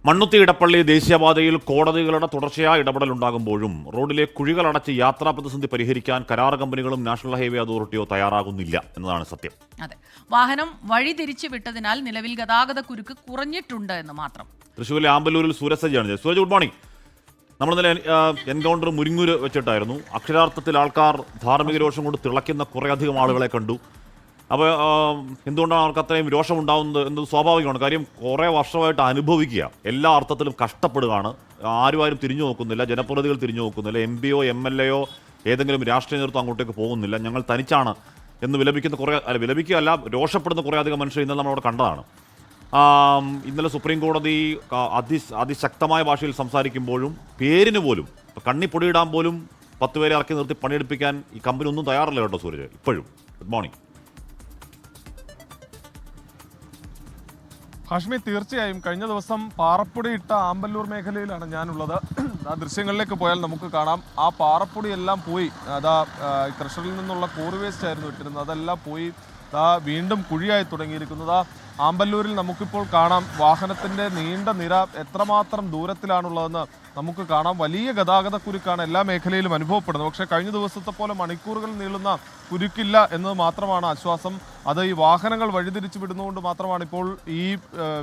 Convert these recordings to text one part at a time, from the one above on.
മണ്ണുത്തി ഇടപ്പള്ളി ദേശീയപാതയിൽ കോടതികളുടെ തുടർച്ചയായ ഇടപെടലുണ്ടാകുമ്പോഴും റോഡിലെ കുഴികളടച്ച് യാത്രാ പ്രതിസന്ധി പരിഹരിക്കാൻ കരാർ കമ്പനികളും നാഷണൽ ഹൈവേ അതോറിറ്റിയോ തയ്യാറാകുന്നില്ല എന്നതാണ് സത്യം. അതെ, വാഹനം വഴി തിരിച്ചു വിട്ടതിനാൽ നിലവിൽ ഗതാഗത കുരുക്ക് കുറഞ്ഞിട്ടുണ്ട് എന്ന് മാത്രം. തൃശ്ശൂരിലെ ആമ്പല്ലൂരിൽ സൂരജ്. Suraj, good morning. നമ്മൾ ഇന്നലെ എൻകൗണ്ടർ മുരിങ്ങൂര് വെച്ചിട്ടായിരുന്നു. അക്ഷരാർത്ഥത്തിൽ ആൾക്കാർ ധാർമ്മിക രോഷം കൊണ്ട് തിളയ്ക്കുന്ന കുറേയധികം ആളുകളെ കണ്ടു. അപ്പോൾ എന്തുകൊണ്ടാണ് അവർക്ക് അത്രയും രോഷമുണ്ടാകുന്നത് എന്നത് സ്വാഭാവികമാണ്. കാര്യം കുറേ വർഷമായിട്ട് അനുഭവിക്കുക, എല്ലാ അർത്ഥത്തിലും കഷ്ടപ്പെടുകയാണ്. ആരും തിരിഞ്ഞു നോക്കുന്നില്ല, ജനപ്രതിനിധികൾ തിരിഞ്ഞു നോക്കുന്നില്ല, എം പിയോ എം എൽ എയോ ഏതെങ്കിലും രാഷ്ട്രീയ നേതൃത്വം അങ്ങോട്ടേക്ക് പോകുന്നില്ല. ഞങ്ങൾ തനിച്ചാണ് എന്ന് വിലപിക്കുകയല്ല, രോഷപ്പെടുന്ന കുറേയധികം മനുഷ്യർ ഇന്നലെ നമ്മളവിടെ കണ്ടതാണ്. ഇന്നലെ സുപ്രീം കോടതി അതിശക്തമായ ഭാഷയിൽ സംസാരിക്കുമ്പോഴും പേരിന് പോലും കണ്ണിപ്പൊടിയിടാൻ പോലും 10 പേരെ ഇറക്കി നിർത്തി പണിയെടുപ്പിക്കാൻ ഈ കമ്പനി ഒന്നും തയ്യാറല്ല കേട്ടോ സൂരജ്. ഇപ്പോഴും ഗുഡ് മോർണിംഗ്. ഹാഷ്മി, തീർച്ചയായും കഴിഞ്ഞ ദിവസം പാറപ്പൊടി ഇട്ട ആമ്പല്ലൂർ മേഖലയിലാണ് ഞാനുള്ളത്. ആ ദൃശ്യങ്ങളിലേക്ക് പോയാൽ നമുക്ക് കാണാം, ആ പാറപ്പൊടി എല്ലാം പോയി. ക്രഷറിൽ നിന്നുള്ള കോറി വേസ്റ്റ് ആയിരുന്നു ഇട്ടിരുന്നത്, അതെല്ലാം പോയി വീണ്ടും കുഴിയായി തുടങ്ങിയിരിക്കുന്നത്. ആമ്പല്ലൂരിൽ നമുക്കിപ്പോൾ കാണാം വാഹനത്തിൻ്റെ നീണ്ട നിര എത്രമാത്രം ദൂരത്തിലാണുള്ളതെന്ന് നമുക്ക് കാണാം. വലിയ ഗതാഗത കുരുക്കാണ് എല്ലാ മേഖലയിലും അനുഭവപ്പെടുന്നത്. പക്ഷേ കഴിഞ്ഞ ദിവസത്തെ പോലെ മണിക്കൂറുകൾ നീളുന്ന കുരുക്കില്ല എന്നത് മാത്രമാണ് ആശ്വാസം. അത് ഈ വാഹനങ്ങൾ വഴിതിരിച്ചു വിടുന്നതുകൊണ്ട് മാത്രമാണ് ഇപ്പോൾ ഈ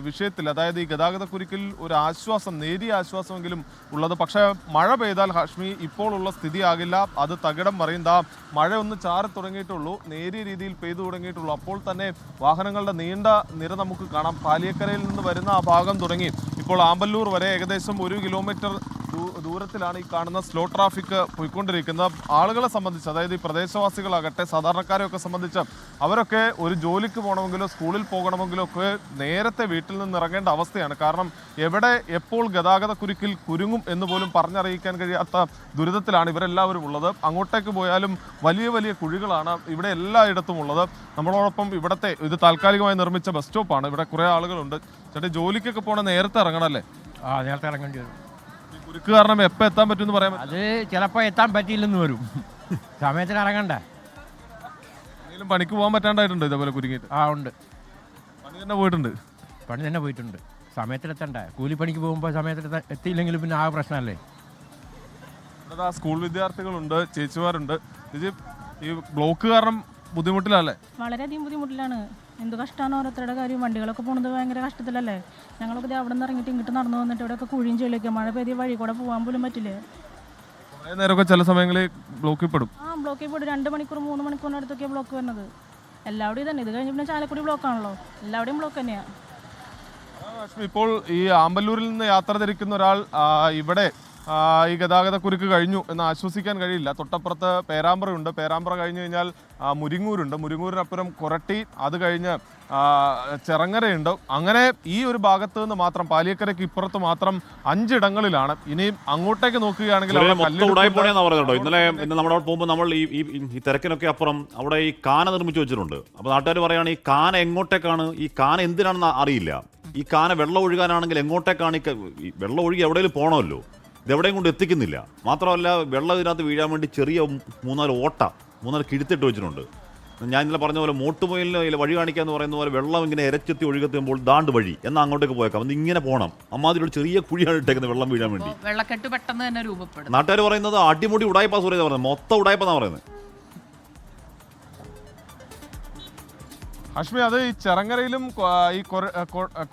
വിഷയത്തിൽ, അതായത് ഈ ഗതാഗത കുരുക്കിൽ ഒരു ആശ്വാസം, നേരിയ ആശ്വാസമെങ്കിലും ഉള്ളത്. പക്ഷേ മഴ പെയ്താൽ ഹാഷ്മി ഇപ്പോൾ ഉള്ള സ്ഥിതി ആകില്ല. അത് തകിടം മറിയുന്ന മഴ ഒന്ന് ചാറി തുടങ്ങിയിട്ടുള്ളൂ, നേരിയ രീതിയിൽ പെയ്തു തുടങ്ങിയിട്ടുള്ളൂ. അപ്പോൾ തന്നെ വാഹനങ്ങളുടെ നീണ്ട നിര നമുക്ക് കാണാം. പാലിയക്കരയിൽ നിന്ന് വരുന്ന ആ ഭാഗം തുടങ്ങി ഇപ്പോൾ ആമ്പല്ലൂർ വരെ ഏകദേശം 1 കിലോമീറ്റർ ദൂരത്തിലാണ് ഈ കാണുന്ന സ്ലോ ട്രാഫിക് പോയിക്കൊണ്ടിരിക്കുന്നത്. ആളുകളെ സംബന്ധിച്ച്, അതായത് ഈ പ്രദേശവാസികളാകട്ടെ സാധാരണക്കാരെയൊക്കെ സംബന്ധിച്ച്, അവരൊക്കെ ഒരു ജോലിക്ക് പോകണമെങ്കിലോ സ്കൂളിൽ പോകണമെങ്കിലോ ഒക്കെ നേരത്തെ വീട്ടിൽ നിന്ന് ഇറങ്ങേണ്ട അവസ്ഥയാണ്. കാരണം എവിടെ എപ്പോൾ ഗതാഗത കുരുക്കിൽ കുരുങ്ങും എന്ന് പോലും പറഞ്ഞറിയിക്കാൻ കഴിയാത്ത ദുരിതത്തിലാണ് ഇവരെല്ലാവരും ഉള്ളത്. അങ്ങോട്ടേക്ക് പോയാലും വലിയ വലിയ കുഴികളാണ് ഇവിടെ എല്ലായിടത്തും ഉള്ളത്. നമ്മളോടൊപ്പം ഇവിടുത്തെ ഇത് താൽക്കാലികമായി നിർമ്മിച്ച ബസ് സ്റ്റോപ്പാണ്. ഇവിടെ കുറേ ആളുകളുണ്ട്. ചേട്ടാ, ജോലിക്കൊക്കെ പോകണ നേരത്തെ ഇറങ്ങണമല്ലേ? നേരത്തെ ഇറങ്ങേണ്ടി വരും. കുരുക്ക് കാരണം എപ്പോൾ എത്താൻ പറ്റുമെന്ന് പറയാൻ അത് ചിലപ്പോൾ എത്താൻ പറ്റിയില്ലെന്ന് വരും. സമയത്തിന് ഇറങ്ങണ്ടേ? എന്തെങ്കിലും പണിക്ക് പോകാൻ പറ്റാണ്ടായിട്ടുണ്ട് ഇതേപോലെ കുരുങ്ങിയിട്ട്? ഉണ്ട്. പണി തന്നെ പോയിട്ടുണ്ട്. പണി തന്നെ പോയിട്ടുണ്ട്. സമയത്തിലെത്തണ്ടേ? കൂലിപ്പണിക്ക് പോകുമ്പോൾ സമയത്തിൽ എത്തിയില്ലെങ്കിൽ പിന്നെ ആ പ്രശ്നമല്ലേ. അതാ സ്കൂൾ വിദ്യാർത്ഥികളുണ്ട്, ചേച്ചിമാരുണ്ട്. ചേച്ചി, ഈ ബ്ലോക്ക് കാരണം ബുദ്ധിമുട്ടിലല്ലേ? വളരെയധികം ബുദ്ധിമുട്ടിലാണ്. എന്ത് കഷ്ടമാണ് ഓരോരുത്തരുടെ കാര്യം. വണ്ടികളൊക്കെ പോകുന്നത് ഭയങ്കര കഷ്ടത്തിലല്ലേ. ഞങ്ങളൊക്കെ അവിടെ നിന്ന് ഇറങ്ങിയിട്ട് ഇങ്ങോട്ട് നടന്നു വന്നിട്ട് ഇവിടെയൊക്കെ കുഴിയും ചെളിയൊക്കെ, മഴ പെയ്തി വഴി കൂടെ പോകാൻ പോലും പറ്റില്ലേ. കുറേ നേരമൊക്കെ ചില സമയങ്ങളിൽ ബ്ലോക്കിൽ പെടും. ബ്ലോക്കിൽ പെടും. 2 മണിക്കൂർ 3 മണിക്കൂറിനടുത്തൊക്കെ ബ്ലോക്ക് വരുന്നത്. എല്ലാവിടെയും തന്നെ. ഇത് കഴിഞ്ഞ് പിന്നെ ചാലക്കുടി ബ്ലോക്കാണല്ലോ, എല്ലാവിടെയും ബ്ലോക്ക് തന്നെയാണ്. ഇപ്പോൾ ഈ ആമ്പല്ലൂരിൽ നിന്ന് യാത്ര തിരിക്കുന്ന ഒരാൾ ഇവിടെ ഈ ഗതാഗത കുരുക്ക് കഴിഞ്ഞു എന്ന് ആശ്വസിക്കാൻ കഴിയില്ല. തൊട്ടപ്പുറത്ത് പേരാമ്പ്രയുണ്ട്. പേരാമ്പ്ര കഴിഞ്ഞ് കഴിഞ്ഞാൽ മുരിങ്ങൂരുണ്ട്. മുരിങ്ങൂരിനപ്പുറം കൊരട്ടി, അത് കഴിഞ്ഞ് ചെറങ്ങരയുണ്ട്. അങ്ങനെ ഈ ഒരു ഭാഗത്ത് നിന്ന് മാത്രം, പാലിയക്കരയ്ക്ക് ഇപ്പുറത്ത് മാത്രം 5 ഇടങ്ങളിലാണ്. ഇനിയും അങ്ങോട്ടേക്ക് നോക്കുകയാണെങ്കിൽ ഇന്നലെ നമ്മുടെ പോകുമ്പോൾ നമ്മൾ ഈ തിരക്കിനൊക്കെ അപ്പുറം അവിടെ ഈ കാന നിർമ്മിച്ചു വെച്ചിട്ടുണ്ട്. അപ്പോൾ നാട്ടുകാർ പറയുകയാണ് ഈ കാന എങ്ങോട്ടേക്കാണ്, ഈ കാന എന്തിനാണെന്ന് അറിയില്ല. ഈ കാന വെള്ളം ഒഴുകാനാണെങ്കിൽ എങ്ങോട്ടേക്കാണ് ഈ വെള്ളം ഒഴുകി എവിടെയെങ്കിലും പോകണമല്ലോ, ഇതെവിടെയും കൊണ്ട് എത്തിക്കുന്നില്ല. മാത്രമല്ല വെള്ളം ഇതിനകത്ത് വീഴാൻ വേണ്ടി ചെറിയ 3-4 കിഴുത്തിട്ട് വെച്ചിട്ടുണ്ട്. ഞാൻ ഇന്നലെ പറഞ്ഞ പോലെ മോട്ടുമൊയിലിന് വഴി കാണിക്കാന്ന് പറയുന്ന പോലെ വെള്ളം ഇങ്ങനെ ഇരച്ചെത്തി ഒഴുകത്തുമ്പോൾ ദാണ്ട് വഴി എന്നാൽ അങ്ങോട്ടേക്ക് പോയേക്കാം, അത് ഇങ്ങനെ പോകണം. അമ്മാതിരി ഒരു ചെറിയ കുഴിയാണ് ഇട്ടേക്കുന്നത് വെള്ളം വീഴാൻ വേണ്ടി. വെള്ളക്കെട്ട് പെട്ടെന്ന് തന്നെ രൂപപ്പെടും. നാട്ടുകാർ പറയുന്നത് അടിമുടി ഉടായ്പ സൂര്യ പറയുന്നത്, മൊത്തം ഉടായ്പെന്നാണ് പറയുന്നത്. ഹാഷ്മി, അത് ഈ ചെറങ്ങരയിലും ഈ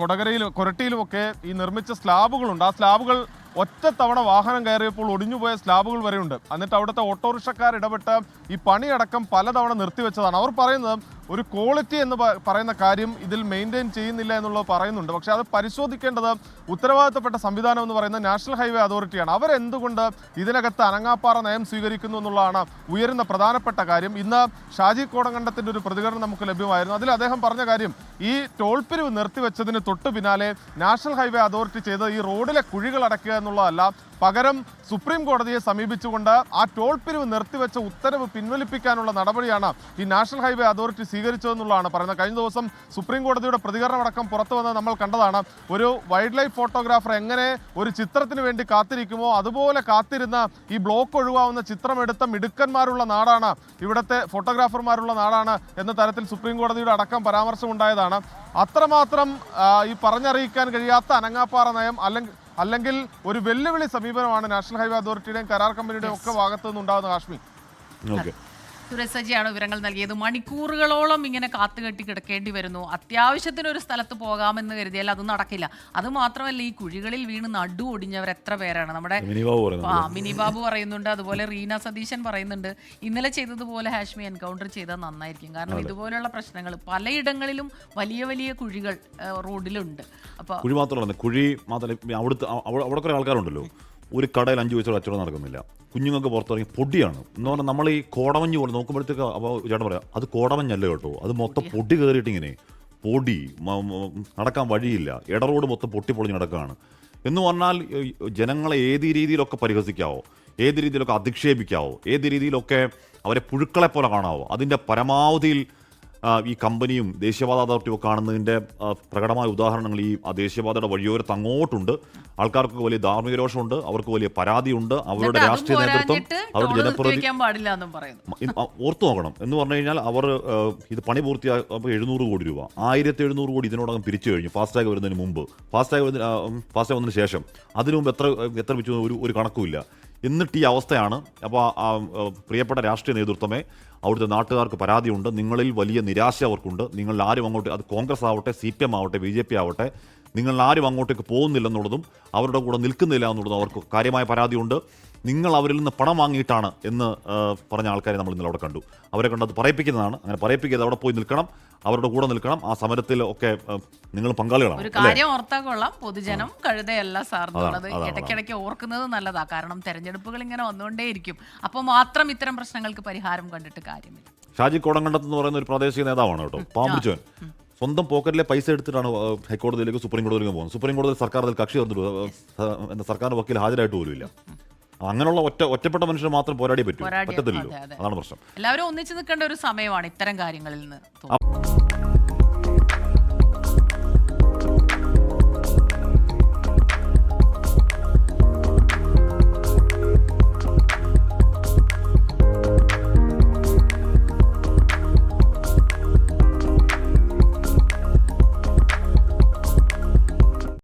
കൊടകരയിലും കൊരട്ടിയിലും ഒക്കെ ഈ നിർമ്മിച്ച സ്ലാബുകളുണ്ട്. ആ സ്ലാബുകൾ ഒറ്റ തവണ വാഹനം കയറിയപ്പോൾ ഒടിഞ്ഞുപോയ സ്ലാബുകൾ വരെയുണ്ട്. എന്നിട്ട് അവിടുത്തെ ഓട്ടോറിക്ഷക്കാർ ഇടപെട്ട് ഈ പണിയടക്കം പലതവണ നിർത്തിവെച്ചതാണ്. അവർ പറയുന്നത് ഒരു ക്വാളിറ്റി എന്ന് പറയുന്ന കാര്യം ഇതിൽ മെയിൻറ്റെയിൻ ചെയ്യുന്നില്ല എന്നുള്ളത് പറയുന്നുണ്ട്. പക്ഷേ അത് പരിശോധിക്കേണ്ടത് ഉത്തരവാദിത്തപ്പെട്ട സംവിധാനം എന്ന് പറയുന്ന നാഷണൽ ഹൈവേ അതോറിറ്റിയാണ്. അവരെന്തുകൊണ്ട് ഇതിനകത്ത് അനങ്ങാപ്പാറ നയം സ്വീകരിക്കുന്നു എന്നുള്ളതാണ് ഉയരുന്ന പ്രധാനപ്പെട്ട കാര്യം. ഇന്ന് ഷാജി കോടങ്കണ്ടത്തിൻ്റെ ഒരു പ്രതികരണം നമുക്ക് ലഭ്യമായിരുന്നു. അതിൽ അദ്ദേഹം പറഞ്ഞ കാര്യം, ഈ ടോൾ പിരിവ് നിർത്തിവെച്ചതിന് തൊട്ട് പിന്നാലെ നാഷണൽ ഹൈവേ അതോറിറ്റി ചെയ്ത് ഈ റോഡിലെ കുഴികൾ അടയ്ക്കുക എന്നുള്ളതല്ല, പകരം സുപ്രീം കോടതിയെ സമീപിച്ചുകൊണ്ട് ആ ടോൾ പിരിവ് നിർത്തിവെച്ച ഉത്തരവ് പിൻവലിപ്പിക്കാനുള്ള നടപടിയാണ് ഈ നാഷണൽ ഹൈവേ അതോറിറ്റി സ്വീകരിച്ചതെന്നുള്ളതാണ് പറയുന്നത്. കഴിഞ്ഞ ദിവസം സുപ്രീം കോടതിയുടെ പ്രതികരണമടക്കം പുറത്തു വന്നത് നമ്മൾ കണ്ടതാണ്. ഒരു വൈൽഡ് ലൈഫ് ഫോട്ടോഗ്രാഫർ എങ്ങനെ ഒരു ചിത്രത്തിന് വേണ്ടി കാത്തിരിക്കുമോ അതുപോലെ കാത്തിരുന്ന ഈ ബ്ലോക്ക് ഒഴിവാവുന്ന ചിത്രമെടുത്ത മിടുക്കന്മാരുള്ള നാടാണ്, ഇവിടുത്തെ ഫോട്ടോഗ്രാഫർമാരുള്ള നാടാണ് എന്ന തരത്തിൽ സുപ്രീം കോടതിയുടെ അടക്കം പരാമർശമുണ്ടായതാണ്. അത്രമാത്രം ഈ പറഞ്ഞറിയിക്കാൻ കഴിയാത്ത അനങ്ങാപ്പാറ നയം അല്ലെങ്കിൽ ഒരു വെല്ലുവിളി സമീപനമാണ് നാഷണൽ ഹൈവേ അതോറിറ്റിയുടെയും കരാർ കമ്പനിയുടെയും ഒക്കെ ഭാഗത്തു നിന്നുണ്ടാകുന്ന. കാശ്മീർ സുരേഷ് സജിയാണ് വിവരങ്ങൾ നൽകിയത്. മണിക്കൂറുകളോളം ഇങ്ങനെ കാത്തുകെട്ടി കിടക്കേണ്ടി വരുന്നു. അത്യാവശ്യത്തിന് ഒരു സ്ഥലത്ത് പോകാമെന്ന് കരുതിയാൽ അത് നടക്കില്ല. അത് മാത്രമല്ല, ഈ കുഴികളിൽ വീണ് നടു ഒടിഞ്ഞവർ എത്ര പേരാണ്. നമ്മുടെ മിനിബാബു പറയുന്നുണ്ട്, അതുപോലെ റീന സതീശൻ പറയുന്നുണ്ട്. ഇന്നലെ ചെയ്തതുപോലെ ഹാഷ്മി എൻകൗണ്ടർ ചെയ്താൽ നന്നായിരിക്കും. കാരണം ഇതുപോലുള്ള പ്രശ്നങ്ങൾ പലയിടങ്ങളിലും വലിയ വലിയ കുഴികൾ റോഡിലുണ്ട്. അപ്പോൾ കുഴി മാത്രമല്ല, കുഴി മാത്രമല്ല, അവിടെ കുറെ ആൾക്കാരുണ്ടല്ലോ, ഒരു കടയിൽ 5 പൈസ കച്ചവടം നടക്കുന്നില്ല. കുഞ്ഞുങ്ങൾക്ക് പുറത്തിറങ്ങി പൊടിയാണ് എന്ന് പറഞ്ഞാൽ നമ്മൾ ഈ കോടമഞ്ഞ് പോലെ നോക്കുമ്പോഴത്തേക്ക് അപ്പോൾ ചേട്ടൻ പറയാം അത് കോടമഞ്ഞല്ല കേട്ടോ, അത് മൊത്തം പൊടി കയറിയിട്ട് ഇങ്ങനെ പൊടി നടക്കാൻ വഴിയില്ല, ഇടറോഡ് മൊത്തം പൊട്ടിപ്പൊളിഞ്ഞ് നടക്കുകയാണ്. എന്ന് പറഞ്ഞാൽ ജനങ്ങളെ ഏത് രീതിയിലൊക്കെ പരിഹസിക്കാവോ, ഏത് രീതിയിലൊക്കെ അധിക്ഷേപിക്കാവോ, ഏത് രീതിയിലൊക്കെ അവരെ പുഴുക്കളെ പോലെ കാണാവോ, അതിൻ്റെ പരമാവധിയിൽ ഈ കമ്പനിയും ദേശീയപാത അതോറിറ്റിയും ഒക്കെ കാണുന്നതിൻ്റെ പ്രകടമായ ഉദാഹരണങ്ങൾ ഈ ദേശീയപാതയുടെ വഴിയോരത്ത് അങ്ങോട്ടുണ്ട്. ആൾക്കാർക്ക് വലിയ ധാർമ്മിക രോഷമുണ്ട്, അവർക്ക് വലിയ പരാതിയുണ്ട്, അവരുടെ രാഷ്ട്രീയ നേതൃത്വം, അവരുടെ ജനപ്രതി ഓർത്തു നോക്കണം. എന്ന് പറഞ്ഞു കഴിഞ്ഞാൽ അവർ ഇത് പണി പൂർത്തിയാക്കുമ്പോൾ 700 കോടി രൂപ, 1700 കോടി ഇതിനോടകം പിരിച്ചു കഴിഞ്ഞു. ഫാസ്ടാഗ് വരുന്നതിന് മുമ്പ്, ഫാസ്ടാഗ് വന്നതിന് ശേഷം, അതിനു മുമ്പ് എത്ര വെച്ചു ഒരു കണക്കുമില്ല. എന്നിട്ട് ഈ അവസ്ഥയാണ്. അപ്പോൾ പ്രിയപ്പെട്ട രാഷ്ട്രീയ നേതൃത്വമേ, അവിടുത്തെ നാട്ടുകാർക്ക് പരാതിയുണ്ട്, നിങ്ങളിൽ വലിയ നിരാശ അവർക്കുണ്ട്. നിങ്ങൾ ആരും അങ്ങോട്ട്, അത് കോൺഗ്രസ് ആവട്ടെ, CPM ആവട്ടെ, BJP ആവട്ടെ, നിങ്ങൾ ആരും അങ്ങോട്ടേക്ക് പോകുന്നില്ലെന്നുള്ളതും അവരുടെ കൂടെ നിൽക്കുന്നില്ല എന്നുള്ളതും അവർക്ക് കാര്യമായ പരാതിയുണ്ട്. നിങ്ങൾ അവരിൽ നിന്ന് പണം വാങ്ങിയിട്ടാണ് എന്ന് പറഞ്ഞ ആൾക്കാരെ നമ്മൾ ഇന്നലെ അവിടെ കണ്ടു. അവരെ കണ്ടത് പറയിപ്പിക്കുന്നതാണ്. അങ്ങനെ പറയിപ്പിക്കാതെ അവിടെ പോയി നിൽക്കണം, അവരുടെ കൂടെ നിൽക്കണം. ആ സമരത്തിൽ ഒക്കെ നിങ്ങൾ പങ്കാളികളാണ്. ഒരു കാര്യം ഓർത്താൽ കൊള്ളാം, പൊതുജനം കഴുതയല്ല സാർ എന്നുള്ളത് ഇടയ്ക്കിടയ്ക്ക് ഓർക്കുന്നത് നല്ലതാ. കാരണം തെരഞ്ഞെടുപ്പുകൾ ഇങ്ങനെ വന്നുകൊണ്ടേയിരിക്കും. അപ്പോൾ മാത്രം ഇത്തരം പ്രശ്നങ്ങൾക്ക് പരിഹാരം കണ്ടിട്ട് കാര്യമില്ല. ഷാജി കോടങ്കണ്ടത്ത് എന്ന് പറയുന്ന ഒരു പ്രാദേശിക നേതാവാണ് കേട്ടോ, പാമ്പിടിച്ചവൻ. സ്വന്തം പോക്കറ്റിലെ പൈസ എടുത്തിട്ടാണ് ഹൈക്കോടതിയിലേക്ക് സുപ്രീം കോടതിയിലേക്ക് പോകുന്നത്. സുപ്രീം കോടതിയിൽ സർക്കാർ അതിൽ കക്ഷി ചേർന്നിട്ട് സർക്കാരിന്റെ വക്കീൽ ഹാജരായിട്ട് പോലുമില്ല. അങ്ങനെയുള്ള ഒറ്റപ്പെട്ട മനുഷ്യർ മാത്രം പോരാടിയേ പറ്റത്തില്ലല്ലോ. അതാണ് പ്രശ്നം. എല്ലാവരും ഒന്നിച്ചു നിൽക്കേണ്ട ഒരു സമയമാണ് ഇത്തരം കാര്യങ്ങളിൽ നിന്ന്.